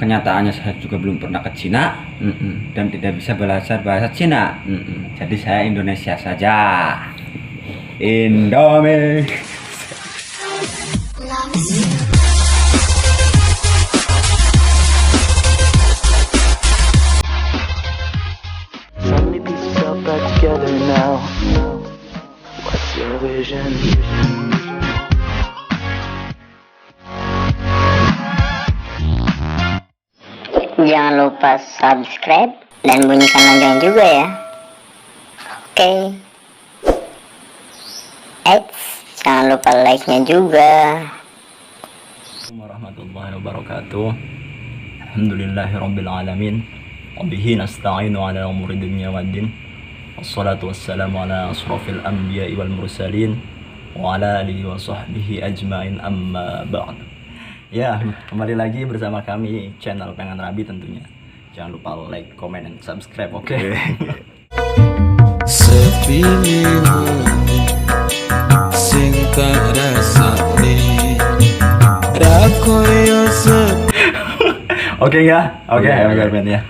kenyataannya saya juga belum pernah ke Cina dan tidak bisa belajar bahasa Cina. Jadi saya Indonesia saja. Indomie. So many pieces all back together now. What's your vision? Jangan lupa subscribe dan bunyikan lonceng juga ya. Oke. Jangan lupa like-nya juga. Warahmatullahi wabarakatuh. Alhamdulillahirabbil alamin. Wabihi nasta'inu ala umuri dunya waddin. Wassalatu wassalamu ala asrofil anbiya'i wal mursalin wa ala alihi wa sahbihi ajmain, amma ba'd. Ya, kembali lagi bersama kami channel Pengen Rabi tentunya. Jangan lupa like, comment, dan subscribe, oke? Sepi sing tak rasani rakoyo sepi. Oke ya, oke Ben ya.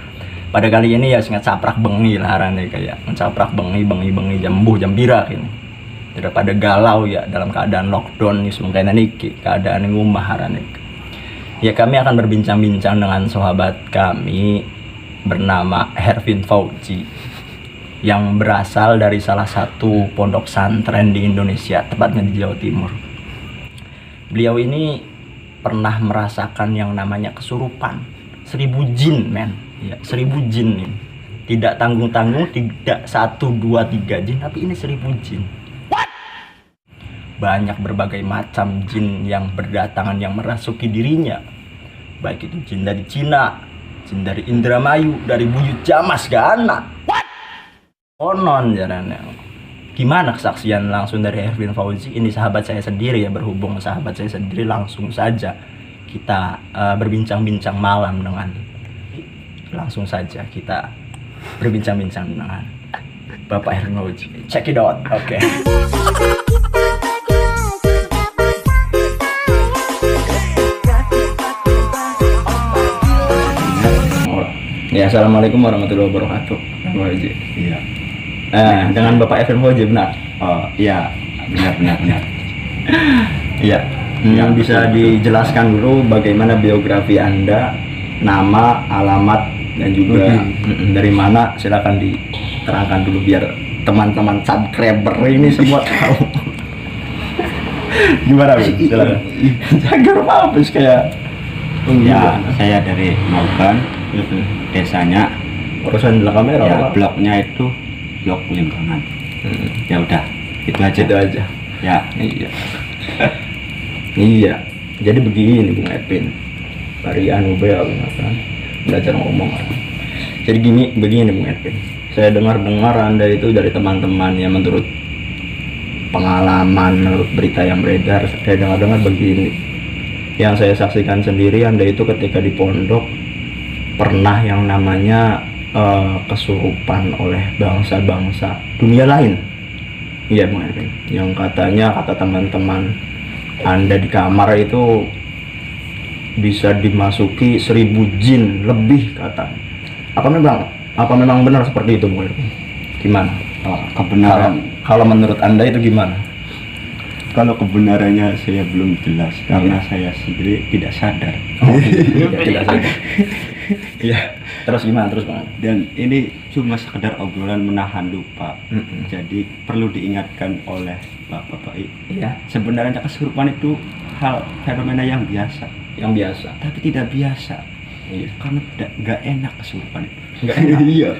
Pada kali ini ya sangat caprak bengi laharane kayak mencaprak bengi jam bira ini. Daripada galau ya dalam keadaan lockdown nih semungkin niki keadaan ngumah harane. Ya kami akan berbincang-bincang dengan sahabat kami bernama Hervin Fauzi yang berasal dari salah satu pondok santren di Indonesia, tepatnya di Jawa Timur. Beliau ini pernah merasakan yang namanya kesurupan, 1000 jin men, ya 1000 jin nih. Tidak tanggung-tanggung, tidak 1, 2, 3 jin, tapi ini 1000 jin. Banyak berbagai macam jin yang berdatangan yang merasuki dirinya, baik itu jin dari Cina, jin dari Indramayu, dari Buyut Jamas Gana. Konon jarane. Gimana kesaksian langsung dari Hervin Fauzi? Ini sahabat saya sendiri ya, berhubung sahabat saya sendiri, langsung saja kita berbincang-bincang malam dengan langsung saja kita berbincang-bincang dengan Bapak Hervin Fauzi. Check it out. Oke. Ya, assalamualaikum warahmatullahi wabarakatuh. Iya. Dengan Bapak Hervin Fauzi, benar? Oh iya, benar. Iya. Yang bisa dijelaskan dulu bagaimana biografi Anda, nama, alamat, dan juga dari mana, silakan diterangkan dulu biar teman-teman subscriber ini semua tahu. Gimana, Bu? Silakan. Jagar apa kayak Ya, saya dari Mauban, desanya. urusan belakang kamera Ya, apa? bloknya itu blok Limbangan. Ya udah, itu aja. Itu aja. Ya, Iya. Iya. Jadi begini Bung Epin. Varian UBA kan belajar ngomong. Jadi begini Bung Epin. Saya dengar Anda itu dari teman-teman yang menurut pengalaman, menurut berita yang beredar, saya dengar begini. Yang saya saksikan sendiri, Anda itu ketika di pondok pernah yang namanya kesurupan oleh bangsa-bangsa dunia lain. Iya Bung Erwin, yang katanya kata teman-teman Anda di kamar itu bisa dimasuki 1000 jin lebih katanya. Apa memang benar seperti itu Bung Erwin? Gimana? kebenaran. Kalau menurut Anda itu gimana? Kalau kebenarannya saya belum jelas karena saya sendiri tidak sadar. Tidak sadar. Iya. Terus gimana Bang? Dan ini cuma sekedar obrolan menahan lupa. Jadi perlu diingatkan oleh Bapak. Iya. Sebenarnya kesurupan itu hal fenomena yang biasa, tapi tidak biasa. Iya. Karena nggak enak kesurupan itu. Enggak enak. Iya.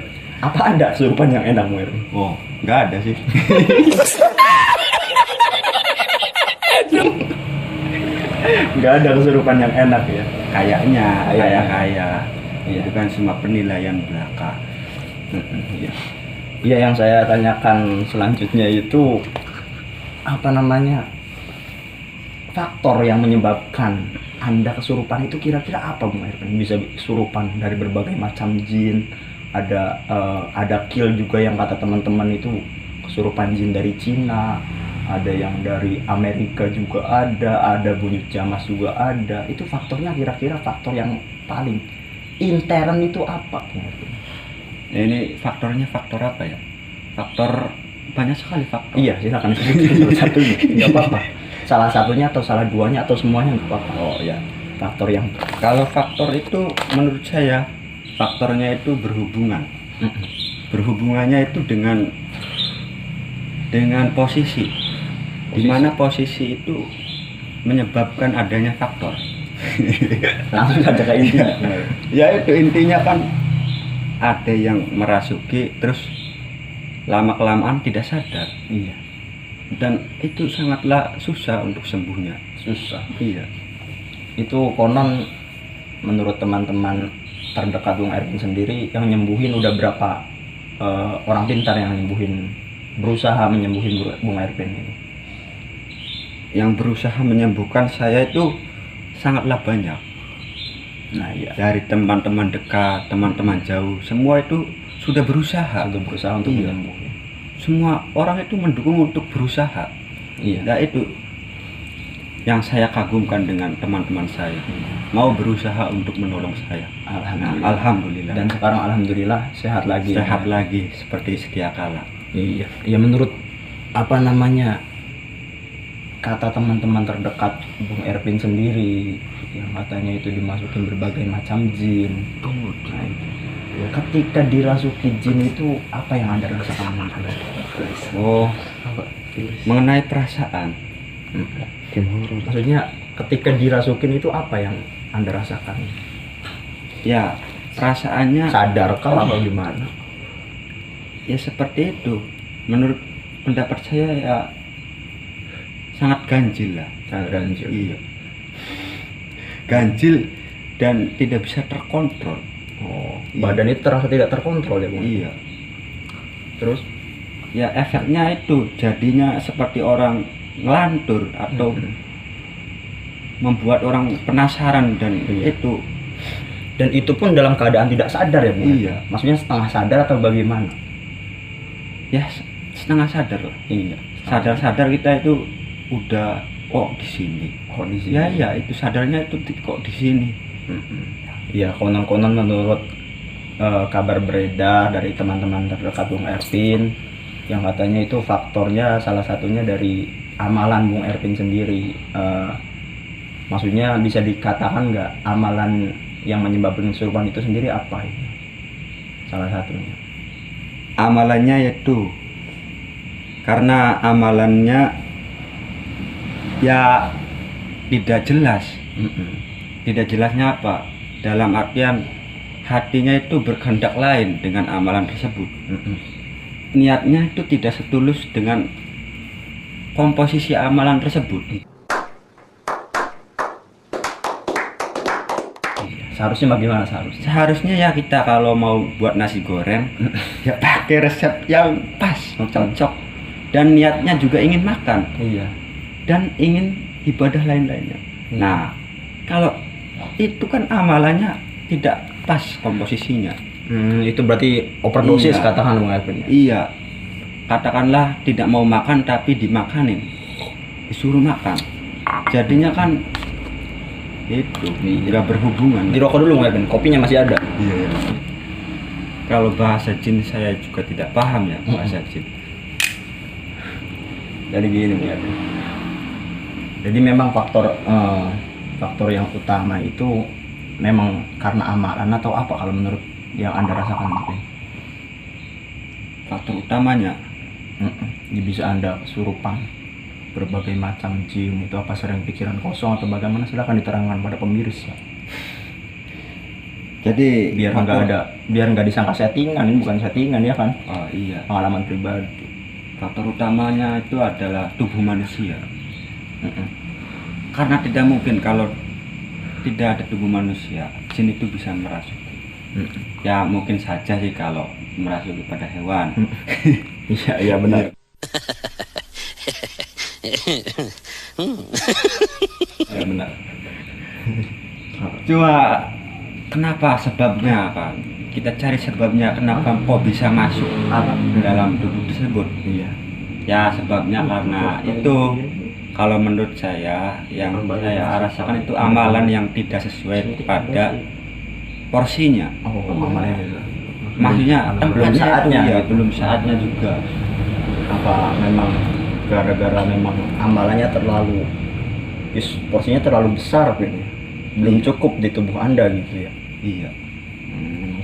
Apa ada kesurupan yang enak, Mu Erwin? Oh, nggak ada sih. Nggak ada kesurupan yang enak ya. Kayaknya, Iya. itu kan semua penilaian belaka. Iya. Iya, yang saya tanyakan selanjutnya itu apa namanya? Faktor yang menyebabkan Anda kesurupan itu kira-kira apa, Bung Erwin? Bisa kesurupan dari berbagai macam jin. Ada kill juga yang kata teman-teman itu kesurupan jin dari Cina, ada yang dari Amerika juga ada Buyut Jamas juga ada. Itu faktornya kira-kira faktor yang paling intern itu apa? Ya, ini faktornya faktor apa ya? Faktor banyak sekali faktor. Iya, silakan sebutkan salah satunya. Enggak apa-apa. Salah satunya atau salah duanya atau semuanya enggak apa-apa. Oh ya. Faktor yang Kalau faktor itu menurut saya faktornya itu berhubungan. Berhubungannya itu dengan posisi. Di mana posisi itu menyebabkan adanya faktor. langsung saja ke intinya. Ya itu intinya kan ada yang merasuki terus lama kelamaan tidak sadar. Iya, Dan itu sangatlah susah untuk sembuhnya. susah. Iya. Itu konon menurut teman-teman terdekat Bung Erwin sendiri yang nyembuhin udah berapa orang pintar yang berusaha menyembuhin Bung Erwin ini. Yang berusaha menyembuhkan saya itu sangatlah banyak. Nah iya, Dari teman-teman dekat, teman-teman jauh, semua itu sudah berusaha. untuk berusaha untuk Iya. menyembuhin. Semua orang itu mendukung untuk berusaha. Iya. Nah itu yang saya kagumkan dengan teman-teman saya. Mau berusaha untuk menolong saya. Alhamdulillah. Alhamdulillah. Dan sekarang alhamdulillah sehat lagi. sehat lagi seperti sedia kala. Iya. Ya menurut apa namanya kata teman-teman terdekat Bung Erwin sendiri yang katanya itu dimasukin berbagai macam jin. Nah, itu. Ya, ketika dirasuki jin itu apa yang Anda rasakan? Oh, mengenai perasaan. Maksudnya ketika dirasukin itu apa yang Anda rasakan? Ya, perasaannya Sadarkah atau gimana? ya seperti itu. Menurut pendapat saya ya sangat ganjil lah. Sangat ganjil. Iya. Ganjil dan tidak bisa terkontrol. Oh, Iya. badan itu terasa tidak terkontrol ya, Bung? Iya. Terus Ya efeknya itu jadinya seperti orang ngelantur atau membuat orang penasaran dan Iya. itu dan itu pun dalam keadaan tidak sadar ya, Bung? Iya. Maksudnya setengah sadar atau bagaimana? ya setengah sadar lah. Iya. Sadar-sadar kita itu udah kok di sini. Kok di sini? Ya itu sadarnya itu kok di sini. Iya, konon-konon menurut kabar beredar dari teman-teman terdekat Bung Erwin yang katanya itu faktornya salah satunya dari amalan Bung Erwin sendiri. Maksudnya bisa dikatakan nggak amalan yang menyebabkan kesurupan itu sendiri apa itu? Salah satunya. Amalannya yaitu karena amalannya ya tidak jelas. Tidak jelasnya apa? Dalam artian hatinya itu berkehendak lain dengan amalan tersebut. Niatnya itu tidak setulus dengan komposisi amalan tersebut. Seharusnya bagaimana seharusnya? Seharusnya ya kita kalau mau buat nasi goreng ya pakai resep yang pas, cocok, dan niatnya juga ingin makan Iya. dan ingin ibadah lain-lainnya. Nah, kalau itu kan amalannya tidak pas komposisinya. Itu berarti overdosis Iya. katakan Bung Erwin. Iya, katakanlah tidak mau makan tapi dimakanin, disuruh makan. Jadinya kan itu nggak berhubungan. Dirokok dulu Bung Erwin, kopinya masih ada. Iya. Kalau bahasa jin saya juga tidak paham ya bahasa jin. Jadi gini Bung Erwin. Jadi memang faktor yang utama itu memang karena amalan atau apa kalau menurut yang Anda rasakan mungkin? Faktor utamanya Ya bisa Anda kesurupan berbagai macam jin itu apa sering pikiran kosong atau bagaimana, silakan diterangkan pada pemirsa. jadi Biar nggak disangka settingan, ini bukan settingan ya kan? Oh iya, Pengalaman pribadi. faktor utamanya itu adalah tubuh manusia. Karena tidak mungkin kalau tidak ada tubuh manusia jin itu bisa merasuki. Ya mungkin saja sih kalau merasuki pada hewan. Iya, iya benar. Ya benar. Cuma kenapa, sebabnya apa? Kita cari sebabnya kenapa kok bisa masuk dalam tubuh tersebut. Iya. Ya sebabnya karena itu kalau menurut saya yang saya rasakan itu amalan yang tidak sesuai pada porsinya. Oh, amalnya itu. Maksudnya belum tempatnya saatnya itu, ya, gitu. belum saatnya juga. Apa memang gara-gara memang amalannya terlalu porsinya terlalu besar gitu ya? Belum Iya. cukup di tubuh Anda gitu ya. Iya.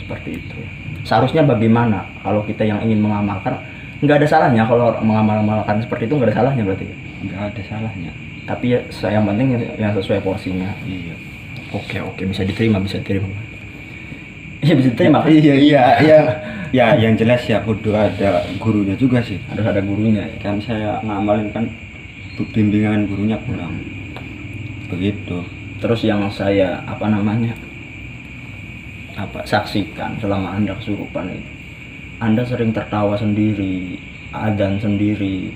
Seperti itu ya. Seharusnya bagaimana kalau kita yang ingin mengamalkan, nggak ada salahnya kalau mengamalkan seperti itu, nggak ada salahnya berarti ya. Nggak ada salahnya. Tapi ya yang penting yang sesuai porsinya. Iya. Oke, bisa diterima. Iya, bisa diterima kan? Iya. Ya, yang jelas ya kudu ada gurunya juga sih. Harus ada gurunya ya. Kan saya ngamalin kan bimbingan gurunya kurang. Begitu. Terus yang saya saksikan selama Anda kesurupan itu, Anda sering tertawa sendiri, adzan sendiri,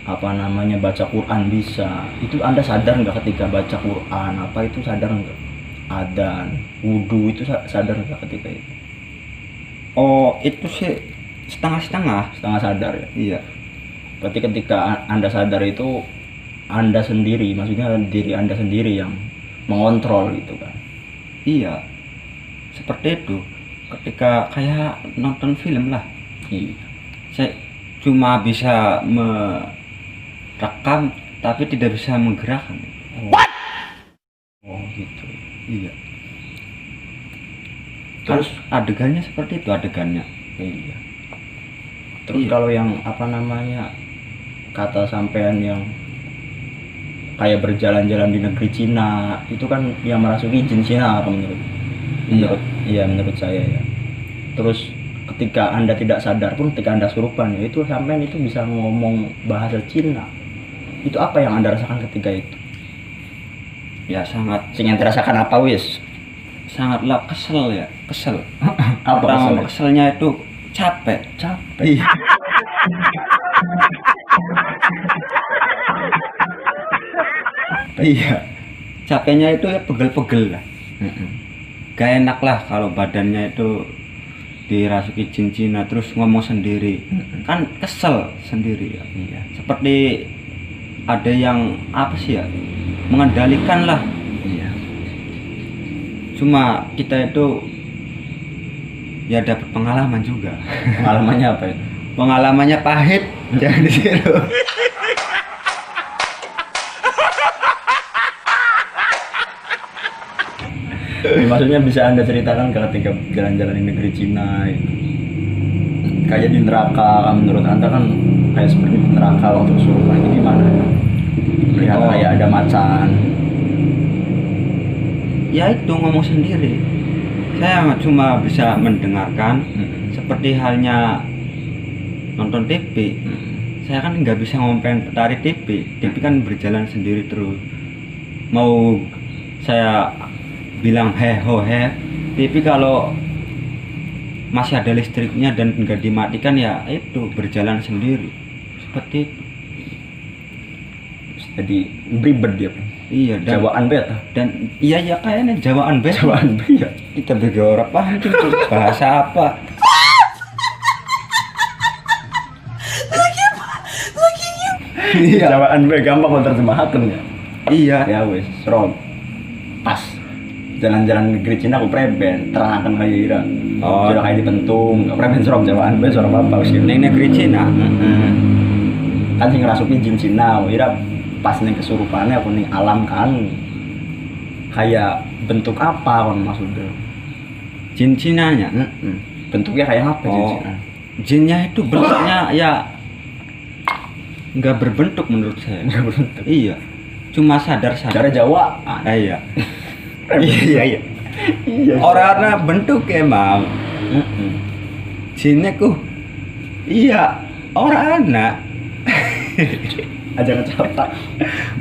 baca Quran bisa. Itu Anda sadar nggak ketika baca Quran? Apa itu sadar nggak? Adzan, wudu itu sadar nggak ketika itu? Oh, itu sih setengah-setengah. Setengah sadar ya. Iya. Berarti ketika Anda sadar itu Anda sendiri, maksudnya diri Anda sendiri yang mengontrol gitu kan. Iya. Seperti itu. Ketika kayak nonton film lah. Iya. Saya cuma bisa merekam tapi tidak bisa menggerakkan. Oh gitu. Iya. Terus adegannya seperti itu adegannya. Iya. Terus Iya. kalau yang kata sampean yang kayak berjalan-jalan di negeri Cina, itu kan yang merasuki jin Cina apa menurut saya ya. Terus ketika Anda tidak sadar pun, ketika Anda kesurupan ya, itu sampean itu bisa ngomong bahasa Cina. Itu apa yang Anda rasakan ketika itu? Ya sangat Sing yang terasakan apa wis? sangatlah kesel ya, kesel. Apa Pertama keselnya? keselnya itu capek. Iya. Iya. Capeknya itu ya pegel-pegel lah. Gak enak lah kalau badannya itu dirasuki jin Cina terus ngomong sendiri. Kan kesel sendiri ya. Iya. Seperti ada yang apa sih ya? Mengendalikan lah. Iya. Cuma kita itu ya dapat pengalaman juga. Pengalamannya apa itu? Pengalamannya pahit. Jangan ditiru. Ya, maksudnya bisa Anda ceritakan ketika jalan-jalan di negeri Cina itu. Kayak di neraka, menurut Anda kan kayak seperti di neraka waktu kesurupan itu gimana? Melihat Oh. kayak ada macan. Ya itu ngomong sendiri. Saya cuma bisa mendengarkan seperti halnya nonton TV. Saya kan nggak bisa ngomentari TV. TV kan berjalan sendiri terus. Mau saya bilang ho he, TV kalau masih ada listriknya dan nggak dimatikan ya itu berjalan sendiri. Seperti itu. Jadi ribet dia. Iya. Jawaan beta. Dan iya kayaknya jawaan bet. Jawaan beta. Kita bergerak paham itu bahasa apa. Iya. Jawaan beta gampang menerjemahkan ya. Iya. Ya wes, Rom. Pas. Jalan-jalan negeri Cina aku preben, terangkan kayak ira. Oh. Sudah kayak dipentung, gak preben Rom jawaan beta suara apa wis. Neng negeri Cina. Kan sing ngerasuki jin Cina, ira pas ning kesurupannya aku ning alam kan. Kayak bentuk apa kan maksudnya? Jin Cinanya. Bentuknya kayak apa jin Oh. Cina? Jinnya itu bentuknya ya nggak berbentuk menurut saya. Enggak berbentuk. Iya. Cuma sadar-sadar. Cara Jawa. Iya. Iya. Iya. Orangnya bentuk emang. Jinnya ku. Iya. Orang anak. Aja ngecapak.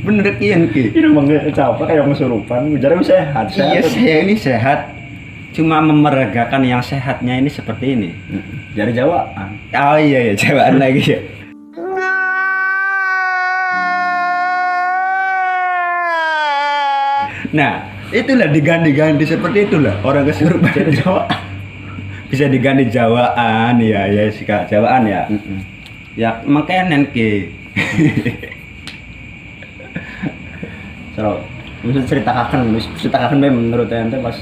Bener kian ki. Ini emang ngecapak kayak kesurupan. Ujarnya sehat. Iya saya ini sehat. Cuma memeragakan yang sehatnya ini seperti ini. Dari Jawa. Oh iya cewaan lagi ya. Nah, itulah diganti-ganti seperti itulah orang kesurupan Dari Jawa. bisa diganti Jawaan ya sih Kak, Jawaan ya. Ya makanya ki. So, bisa ceritakan menurut ente pas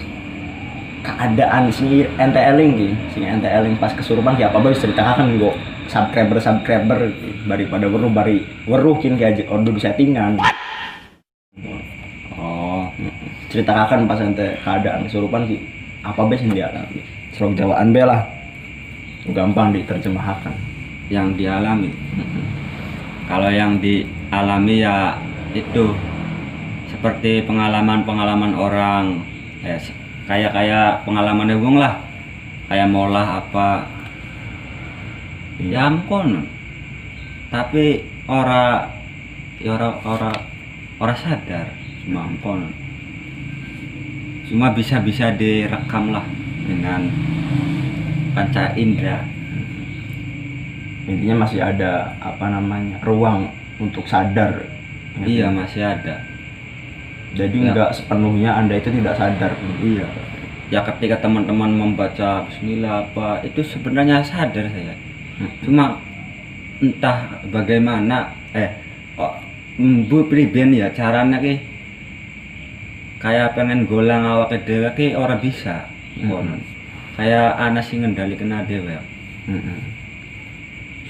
keadaan sing ente eling ki, sing ente eling pas kesurupan ki apa bae ceritakan nggo subscriber daripada weruh kin ki aja order settingan. Oh, Ceritakan pas ente keadaan kesurupan ki apa bae sing dialami. Serong jawaan bae lah. Gampang diterjemahkan. yang dialami. Kalau yang dialami ya itu seperti pengalaman-pengalaman orang, kayak pengalaman wong lah, kayak molah apa, ya ampun. Tapi ora sadar, cuma ampun. Cuma bisa direkam lah dengan panca indera. Intinya masih ada ruang untuk sadar. Iya, masih ada. Jadi Ya. enggak sepenuhnya Anda itu tidak sadar. Iya. Ya ketika teman-teman membaca bismillah apa itu sebenarnya sadar saya. Cuma entah bagaimana priben ya caranya ki kayak pengen golang awake dhewe ki ora bisa. Kayak ana sing ngendhalikeun dhewe.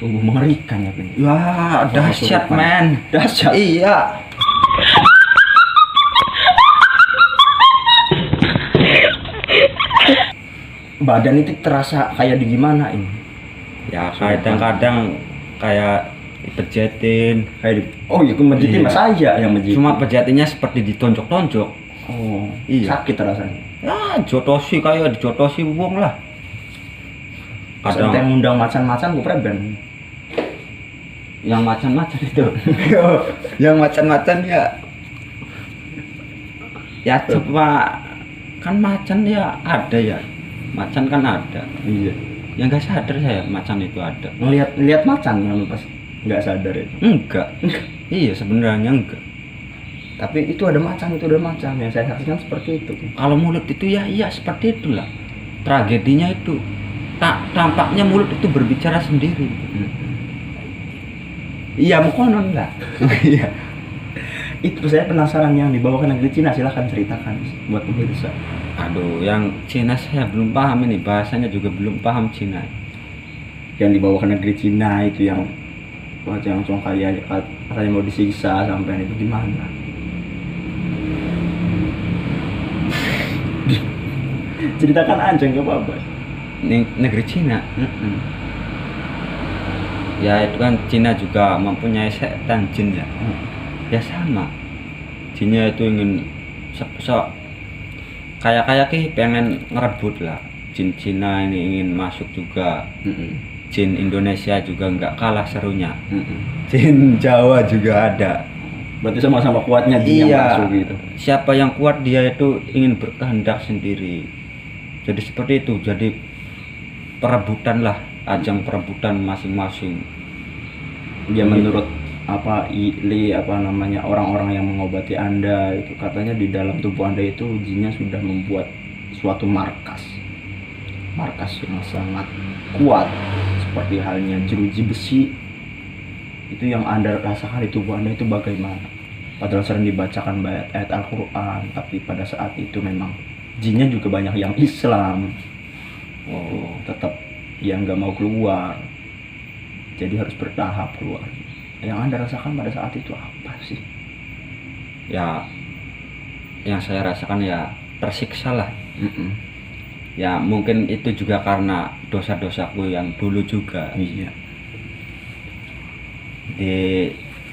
Sungguh mengerikan ya ini. Wah, dahsyat men. Dahsyat. Iya. Badan itu terasa kayak digimanain. Ya kadang-kadang kayak dipejetin. Oh iya, menjitin Iya. mas saya yang menjitin. Cuma pejetinnya seperti ditonjok-tonjok. oh, Iya. sakit rasanya. Ya jotosi kayak dijotosi wong lah. Kadang yang ngundang macan-macan gue preben. Yang macan-macan itu. Yang macan-macan ya coba kan macan ya ada ya. Macan kan ada. Iya. Ya nggak sadar saya macan itu ada. Ngelihat macan yang lu pas nggak sadar itu. Enggak. Iya sebenarnya enggak. Tapi itu ada macan, yang saya saksikan seperti itu. Kalau mulut itu ya iya seperti itulah. Tragedinya itu tampaknya mulut itu berbicara sendiri. Iya, mukonon lah. Iya. Itu saya penasaran yang dibawa ke negeri Cina, silahkan ceritakan buat pemirsa. Aduh, yang Cina saya belum paham ini, bahasanya juga belum paham Cina. Yang dibawa ke negeri Cina itu yang langsung katanya mau disiksa sampai itu gimana? Ceritakan aja nggak apa-apa. Negeri Cina. Ya itu kan Cina juga mempunyai setan jin ya. Ya sama. Jinnya itu ingin kayak ki pengen ngerebut lah. Jin Cina ini ingin masuk juga. Jin Indonesia juga nggak kalah serunya. Jin Jawa juga ada. Berarti sama-sama kuatnya jin yang Iya. masuk gitu. Siapa yang kuat dia itu ingin berkehendak sendiri. Jadi seperti itu. Jadi perebutan lah, ajang perebutan masing-masing. Ya menurut orang-orang yang mengobati Anda itu katanya di dalam tubuh Anda itu jinnya sudah membuat suatu markas yang sangat kuat seperti halnya jeruji besi. Itu yang Anda rasakan di tubuh Anda itu bagaimana? Padahal sering dibacakan ayat Al-Quran, tapi pada saat itu memang jinnya juga banyak yang Islam. Tetap yang nggak mau keluar, jadi harus bertahap keluar. Yang Anda rasakan pada saat itu apa sih? Ya yang saya rasakan ya tersiksa lah. Ya mungkin itu juga karena dosa-dosaku yang dulu juga. Iya.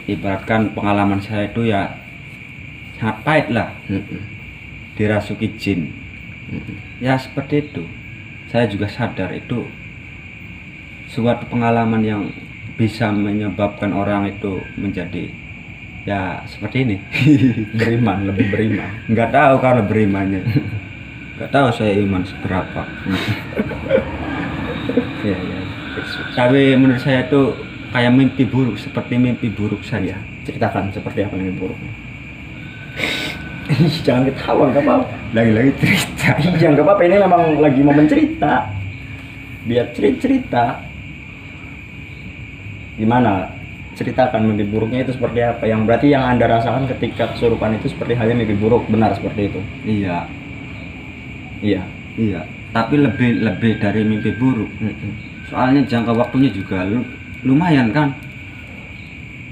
Ibaratkan pengalaman saya itu ya sangat pahit lah. Dirasuki jin. Ya seperti itu. Saya juga sadar itu suatu pengalaman yang bisa menyebabkan orang itu menjadi ya seperti ini. Lebih beriman. Nggak tahu kalau berimannya. Nggak tahu saya iman seberapa. Ya. Tapi menurut saya itu kayak mimpi buruk, seperti mimpi buruk saja. Ceritakan seperti apa yang buruknya. Jangan ketawa, nggak apa-apa. Lagi-lagi cerita. Iya, nggak apa-apa. Ini memang lagi mau mencerita. Biar cerita. Gimana? Ceritakan mimpi buruknya itu seperti apa? Yang berarti yang Anda rasakan ketika kesurupan itu seperti halnya mimpi buruk, benar seperti itu? Iya. Iya. Iya, tapi lebih dari mimpi buruk. Soalnya jangka waktunya juga lumayan kan.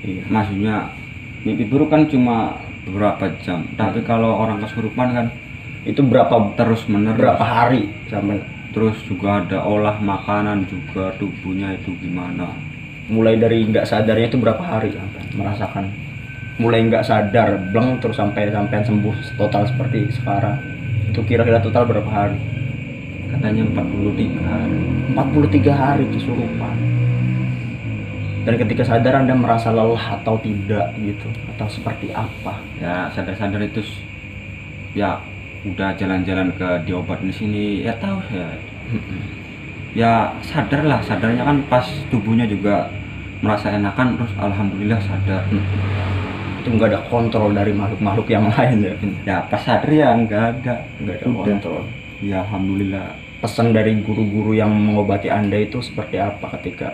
Iya. Maksudnya mimpi buruk kan cuma beberapa jam, tapi kalau orang kesurupan kan Itu berapa terus menerus. berapa hari sampai Terus juga ada olah makanan juga, tubuhnya itu gimana. mulai dari nggak sadarnya itu berapa hari sampai merasakan mulai nggak sadar bleng terus sampai sembuh total seperti sekarang itu kira-kira total berapa hari? Katanya 43 hari. 43 hari kesurupan. Dan ketika sadar Anda merasa lelah atau tidak gitu atau seperti apa? Ya sadar-sadar itu ya udah jalan-jalan ke diobatin sini ya tahu ya. Ya sadarnya kan pas tubuhnya juga merasa enakan terus alhamdulillah sadar. Itu nggak ada kontrol dari makhluk-makhluk yang lain ya? Ya pas sadar ya nggak ada Nggak ada Udah. kontrol. Ya alhamdulillah. Pesan dari guru-guru yang mengobati Anda itu seperti apa ketika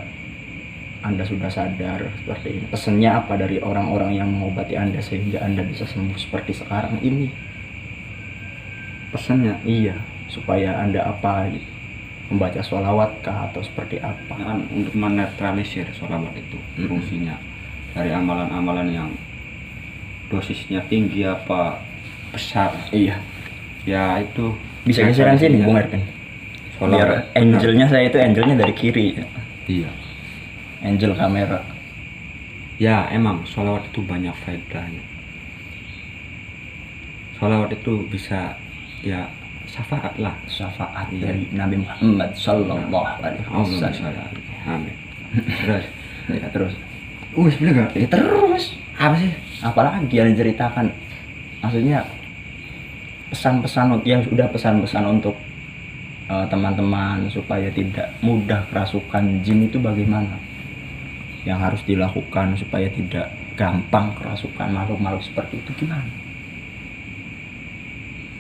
Anda sudah sadar seperti ini? Pesannya apa dari orang-orang yang mengobati Anda sehingga Anda bisa sembuh seperti sekarang ini? Pesannya Iya, supaya Anda apa gitu? Membaca sholawat kah atau seperti apa? kan untuk menetralisir sholawat itu fungsinya dari amalan-amalan yang dosisnya tinggi apa besar. Iya. Ya itu Bisa geseran sini, Bung Erpin. Sholawat. Biar angelnya saya itu angelnya dari kiri. Iya. Angel kamera. Ya emang sholawat itu banyak faedahnya. Sholawat itu bisa ya syafaat lah. Syafaat Iya. dari Nabi Muhammad Sallallahu Alaihi Wasallam. Amin. Terus Ya, terus. bener gak? Ya, terus. Apa sih? Apalagi yang diceritakan? Maksudnya pesan-pesan ya sudah pesan-pesan untuk teman-teman supaya tidak mudah kerasukan jin itu bagaimana? Yang harus dilakukan supaya tidak gampang kerasukan makhluk-makhluk seperti itu gimana?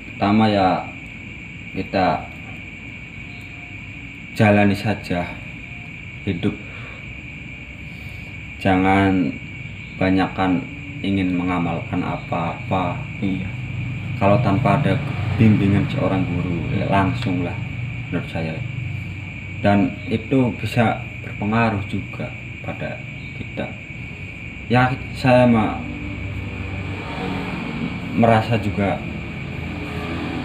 Pertama ya kita jalani saja hidup, jangan banyakkan ingin mengamalkan apa-apa. Iya. Kalau tanpa ada bimbingan seorang guru ya langsung lah menurut saya, dan itu bisa berpengaruh juga pada kita. Ya saya merasa juga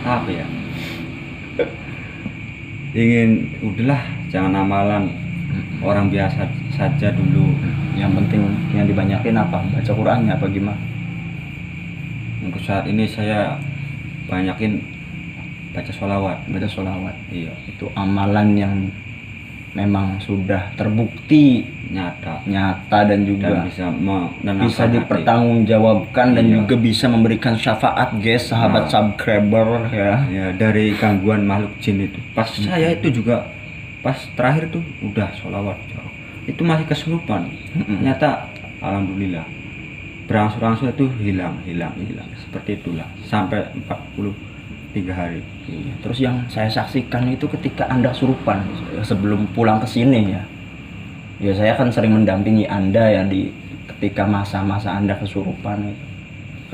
apa ya, ingin udahlah jangan amalan orang biasa saja dulu. Yang penting yang dibanyakin apa? Baca Qur'annya apa gimana? Untuk saat ini saya banyakin baca sholawat. Baca sholawat. Iya, Itu amalan yang memang sudah terbukti nyata nyata dan juga dan bisa bisa dipertanggungjawabkan dan Iya. juga bisa memberikan syafaat guys sahabat Nah. subscriber ya. ya dari gangguan makhluk jin itu. Pas saya itu juga pas terakhir tuh udah sholawat itu masih kesurupan. Ternyata alhamdulillah berangsur-angsur itu hilang seperti itulah sampai 43 hari. Iya. Terus yang saya saksikan itu ketika Anda surupan sebelum pulang ke sini ya. Ya saya kan sering mendampingi Anda ya di ketika masa-masa Anda kesurupan itu.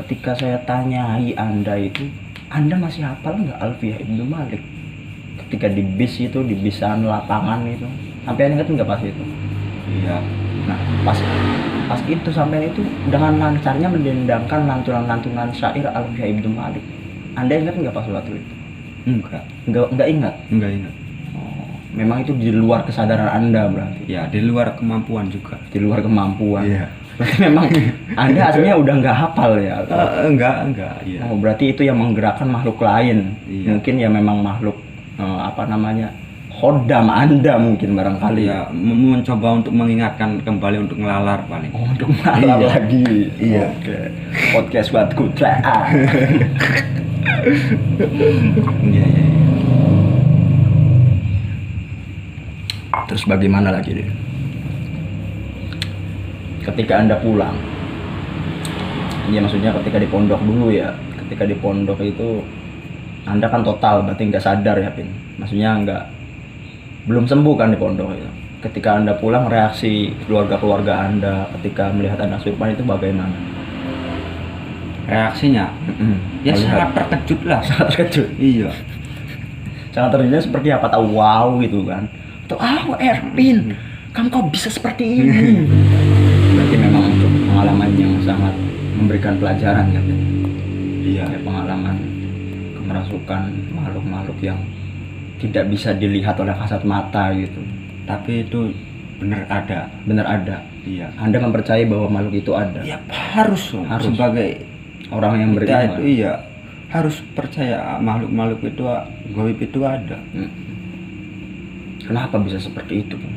Ketika saya tanyai Anda itu, Anda masih hafal nggak Alfiah Ibnu Malik? Ketika di bis itu, di bisan lapangan itu, sampai ingat nggak pas itu? Iya. Nah, pas itu sampai itu dengan lancarnya mendendangkan lantunan-lantunan syair Alfiah Ibnu Malik. Anda ingat nggak pas waktu itu? Nggak ingat. Enggak ingat. Oh, memang itu di luar kesadaran Anda berarti. Ya di luar kemampuan juga. Di luar kemampuan. Iya. Berarti memang Anda aslinya udah nggak hafal ya. Enggak iya. Oh, berarti itu yang menggerakkan makhluk lain. Iya. Mungkin ya memang makhluk khodam Anda mungkin barangkali Ya mencoba untuk mengingatkan kembali untuk ngelalar paling. Oh, untuk malam Iya. lagi. Iya. Oke. Podcast buat kutra. Iya. Terus bagaimana lagi deh? Ketika Anda pulang, iya maksudnya ketika di pondok dulu ya. Ketika di pondok itu Anda kan total berarti nggak sadar ya Pin. Maksudnya belum sembuh kan di pondok itu. Ketika Anda pulang, reaksi keluarga Anda ketika melihat Anda kesurupan itu bagaimana? Reaksinya ya Melihat. sangat terkejut lah. Sangat terkejut. Iya. Cara terjadinya seperti apa? Tahu wow gitu kan? Atau Erpin, kamu kok bisa seperti ini? Berarti memang untuk pengalaman yang sangat memberikan pelajaran ya. Iya. Kayak pengalaman kemerasukan makhluk-makhluk yang tidak bisa dilihat oleh kasat mata gitu. Tapi itu benar ada. Benar ada. Iya. Anda mempercayai bahwa makhluk itu ada? Ya harus, Om. Harus. Sebagai Orang yang kita beriman. itu iya harus percaya makhluk-makhluk itu gaib itu ada. Kenapa bisa seperti itu, Bang?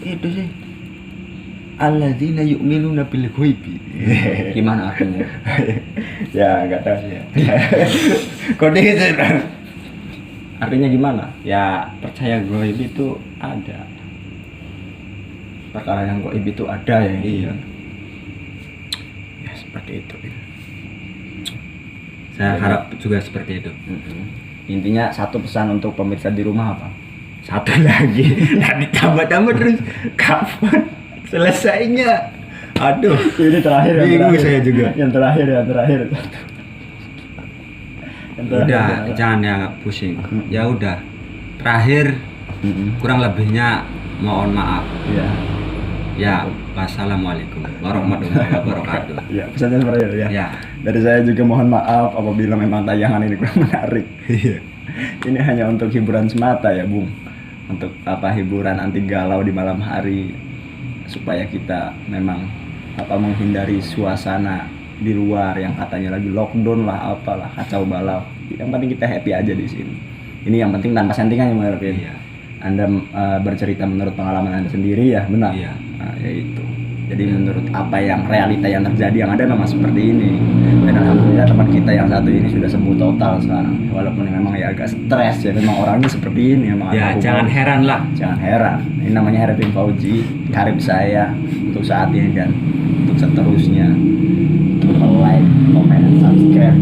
Itu sih. Alladzina yu'minuna bil ghaibi. Gimana artinya? Ya enggak tahu sih ya. Kode itu. Artinya gimana? Ya percaya gaib itu ada. Perkara yang gaib itu ada ya. Iya. Ya seperti itu. Saya harap juga seperti itu. Intinya satu pesan untuk pemirsa di rumah apa? Satu lagi. Nah, ditambah-tambah terus kapan selesainya? Aduh. Ini terakhir Bingung saya juga. Yang terakhir. Yang terakhir. Udah, jangan ya pusing. Ya udah. Terakhir kurang lebihnya mohon maaf. Iya. Ya, wassalamualaikum warahmatullahi wabarakatuh. Iya, pesannya seperti itu ya. Ya. Dari saya juga mohon maaf apabila memang tayangan ini kurang menarik. Ini hanya untuk hiburan semata ya, Bung. Untuk hiburan anti galau di malam hari supaya kita memang menghindari suasana di luar yang katanya lagi lockdown lah apalah kacau balau. Yang penting kita happy aja di sini. Ini yang penting tanpa settingan ya, Mas Erpin. Iya. Anda bercerita menurut pengalaman Anda sendiri ya, benar? Iya. Nah, yaitu. Jadi menurut apa yang realita yang terjadi yang ada memang seperti ini. Dan alhamdulillah teman kita yang satu ini sudah sembuh total sekarang. Walaupun memang ya agak stres ya, memang orangnya seperti ini memang. Ya, jangan heran lah. Jangan heran. Ini namanya Erpin Fauzi, karib saya untuk saat ini dan untuk seterusnya. Like, comment, subscribe.